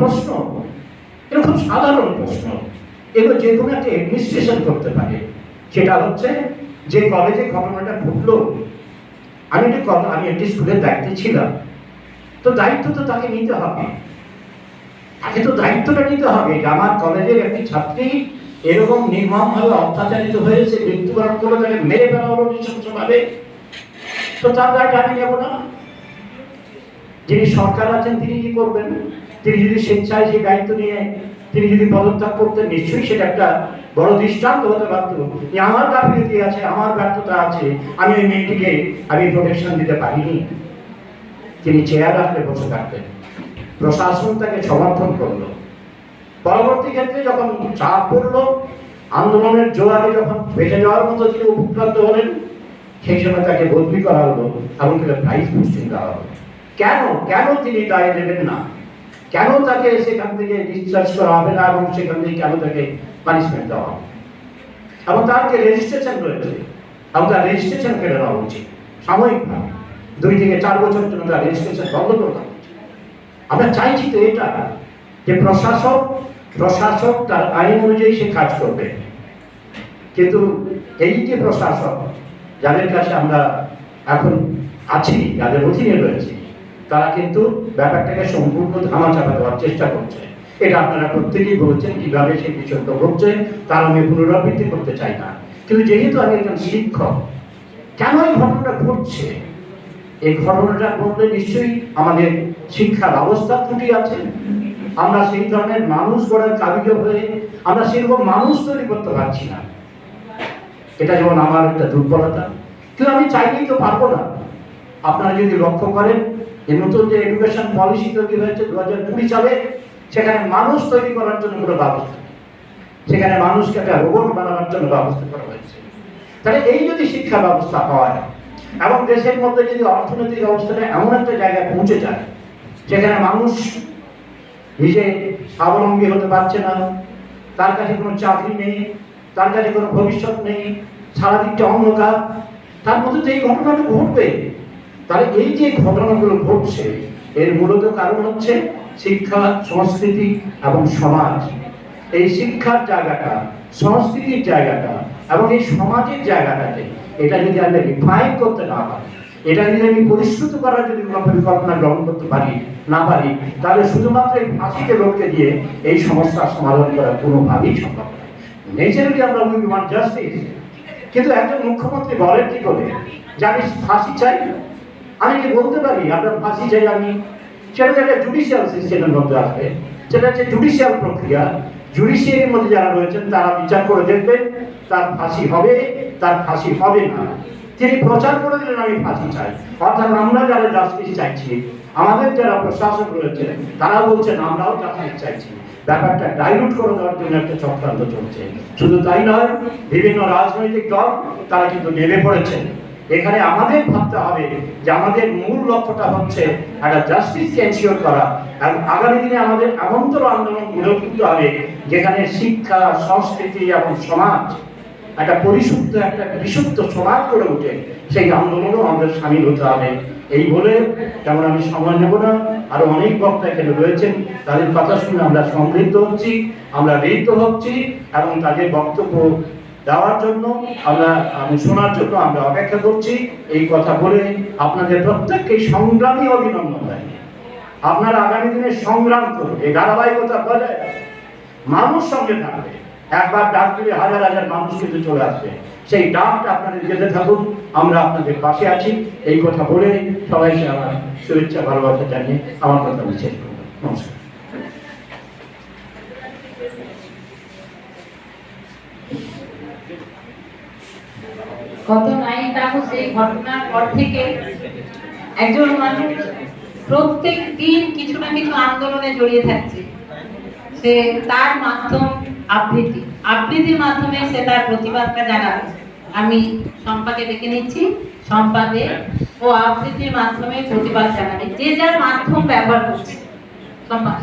প্রশ্ন, এটা খুব সাধারণ প্রশ্ন, এগুলো যে কোনো একটা অ্যাডমিনিস্ট্রেশন করতে পারে। সেটা হচ্ছে যে কলেজে ঘটনাটা ঘটলো, আমি একটি স্কুলের দায়িত্বে ছিলাম, তো দায়িত্ব তো তাকে নিতে হবে, তাকে তো দায়িত্বটা নিতে হবে যে আমার কলেজের একটি ছাত্রী এরকম নির্মমভাবে অত্যাচারিত হয়েছে, মৃত্যুবরণ করলো, তাকে মেরে ফেলা হলো নৃশংসভাবে, তো তার দায়টা আমি নেব না? যিনি সরকার আছেন তিনি কি করবেন? তিনি যদি স্বেচ্ছায় সেই দায়িত্ব নিয়ে তিনি যদি পদত্যাগ করতেন, নিশ্চয়ই সেটা একটা বড় দৃষ্টান্ত হতে পারত যে আমার গাফিলতি আছে, আমার ব্যর্থতা আছে, আমি ওই মেয়েটিকে আমি প্রোটেকশন দিতে পারিনি। তিনি চেয়ার রাখলে বসে থাকতেন, প্রশাসন তাকে সমর্থন করলো। পরবর্তী ক্ষেত্রে যখন চাপ পড়লো, আন্দোলনের জোয়ারে যখন বেঁচে যাওয়ার মতো তিনি উপক্রান্ত হলেন, সেই সময় তাকে বদলি করা হলো এবং তাকে প্রাইজ পোস্টিং দেওয়া হলো। কেন কেন তিনি দায় দেবেন না? কেন তাকে সেখান থেকে ডিসচার্জ করা হবে না এবং সেখান থেকে কেন তাকে পানিশমেন্ট দেওয়া হবে? এবং তার যে রেজিস্ট্রেশন রয়েছে এবং তার রেজিস্ট্রেশন কেটে দেওয়া উচিত সাময়িকভাবে, 2 থেকে 4 বছরের জন্য তার রেজিস্ট্রেশন বন্ধ করে দেওয়া উচিত। আমরা চাইছি তো এটা, যে প্রশাসক তার আইন অনুযায়ী সে কাজ করবে, কিন্তু এই যে প্রশাসক যাদের কাছে আমরা এখন আছি, যাদের অধীনে রয়েছে, তারা কিন্তু ব্যাপারটাকে সম্পূর্ণ ধামাচাপা দেওয়ার চেষ্টা করছে। এটা আপনারা প্রত্যেকেই বলছেন কিভাবে সেই বিষয়টা ঘটছে, তার আমি পুনরাবৃত্তি করতে চাই না। কিন্তু যেহেতু আমি একজন শিক্ষক, কেন এই ঘটনাটা ঘটছে? এই ঘটনাটা ঘটলে নিশ্চয়ই আমাদের শিক্ষা ব্যবস্থা ত্রুটি আছে। আমরা সেই ধরনের মানুষ গড়ার কারিগর হয়ে আমরা সেরকম মানুষ তৈরি করতে পারছি না। এটা যেমন আমার একটা দুর্বলতা, কিন্তু আমি চাইলেই তো পারবো না। আপনারা যদি লক্ষ্য করেন, এই নতুন যে এডুকেশন পলিসি তৈরি হয়েছে 2020 সালে, সেখানে মানুষ তৈরি করার জন্য কোনো ব্যবস্থা, সেখানে মানুষকে একটা রোবট বানানোর জন্য ব্যবস্থা করা হয়েছে। তাহলে এই যদি শিক্ষা ব্যবস্থা হয় এবং দেশের মধ্যে যদি অর্থনৈতিক অবস্থাটা এমন একটা জায়গায় পৌঁছে যায় যেখানে মানুষ নিজে স্বাবলম্বী হতে পারছে না, তার কাছে কোনো চাকরি নেই, তার কাছে কোনো ভবিষ্যৎ নেই, সারাদিকটা অন্ধকার, তার মধ্যে এই ঘটনাটা ঘটবে। তাহলে এই যে ঘটনাগুলো ঘটছে এর মূলত কারণ হচ্ছে শিক্ষা, সংস্কৃতি এবং সমাজ। এই শিক্ষার জায়গাটা, সংস্কৃতির জায়গাটা এবং এই সমাজের জায়গাটাকে এটা যদি আমরা রিফাইন করতে না পারি, এটা যদি আমি পরিশ্রুত করার যদি কোনো পরিকল্পনা গ্রহণ করতে পারি না পারি, তাহলে শুধুমাত্র এই ফাঁসিকে লোককে দিয়ে এই সমস্যার সমাধান করা কোনোভাবেই সম্ভব নয়। ন্যাচারালি আমরা উই ওয়ান্ট জাস্টিস, কিন্তু একজন মুখ্যমন্ত্রী বলেন কি করে যে আমি ফাঁসি চাই? আমি কি বলতে পারি আপনার ফাঁসি চাই আমি? সেটা একটা জুডিশিয়াল সিস্টেমের মধ্যে আসবে, সেটা হচ্ছে জুডিশিয়াল প্রক্রিয়া। জুডিশিয়ারির মধ্যে যারা রয়েছেন তারা বিচার করে দেখবেন তার ফাঁসি হবে, তার ফাঁসি হবে না। তিনি প্রচার করে দিলেন আমি ফাঁসি চাই, অর্থাৎ আমরা যারা জাস্টিস চাইছি, আমাদের যারা প্রশাসক রয়েছে তারা বলছেন আমরাও জাস্টিস চাইছি। ব্যাপারটা ডাইলুট করে দেওয়ার জন্য একটা চক্রান্ত চলছে। শুধু তাই নয়, বিভিন্ন রাজনৈতিক দল তারা কিন্তু নেমে পড়েছেন। এখানে আমাদের ভাবতে হবে যে আমাদের মূল লক্ষ্যটা হচ্ছে একটা জাস্টিসকে এনশিওর করা, এবং আগামী দিনে আমাদের এমনতর আন্দোলন গড়ে তুলতে হবে যেখানে শিক্ষা, সংস্কৃতি এবং সমাজ একটা পরিশুদ্ধ, একটা বিশুদ্ধ সমাজ গড়ে ওঠে। সেই আন্দোলনেও আমাদের সামিল হতে হবে। এই বলে যেমন আমি সময় নেব না, আরো অনেক বক্তা এখানে রয়েছেন, তাদের কথা শুনে আমরা সমৃদ্ধ হচ্ছি, আমরা ঋদ্ধ হচ্ছি এবং তাদের বক্তব্য দেওয়ার জন্য আমি শোনার জন্য আমরা অপেক্ষা করছি। এই কথা বলে আপনাদের প্রত্যেককে সংগ্রামী অভিনন্দন জানাই। আপনারা আগামী দিনে সংগ্রাম করুন, এই ধারাবাহিকতা বজায় মানুষ সঙ্গে থাকবে। একবার ডাক দিলে হাজার হাজার মানুষ কিন্তু চলে আসবে। সেই ডাকটা আপনাদের যেতে থাকুন, আমরা আপনাদের পাশে আছি। এই কথা বলে সবাইকে আমার শুভেচ্ছা, ভালোবাসা জানিয়ে আমার কথা আমি শেষ করব। নমস্কার। গত 9 আগস্ট এই ঘটনার পর থেকে একজন মানুষ প্রত্যেক দিন কিছু না কিছু আন্দোলনে জড়িয়ে থাকছে। সে তার মাধ্যম আবৃত্তির মাধ্যমে সে তার প্রতিবাদটা জানাবে। আমি সম্পাকে ডেকে নিচ্ছি, সম্পাদে ও আবৃত্তির মাধ্যমে প্রতিবাদ জানাবে। যে যার মাধ্যম ব্যবহার করছে। সম্পা।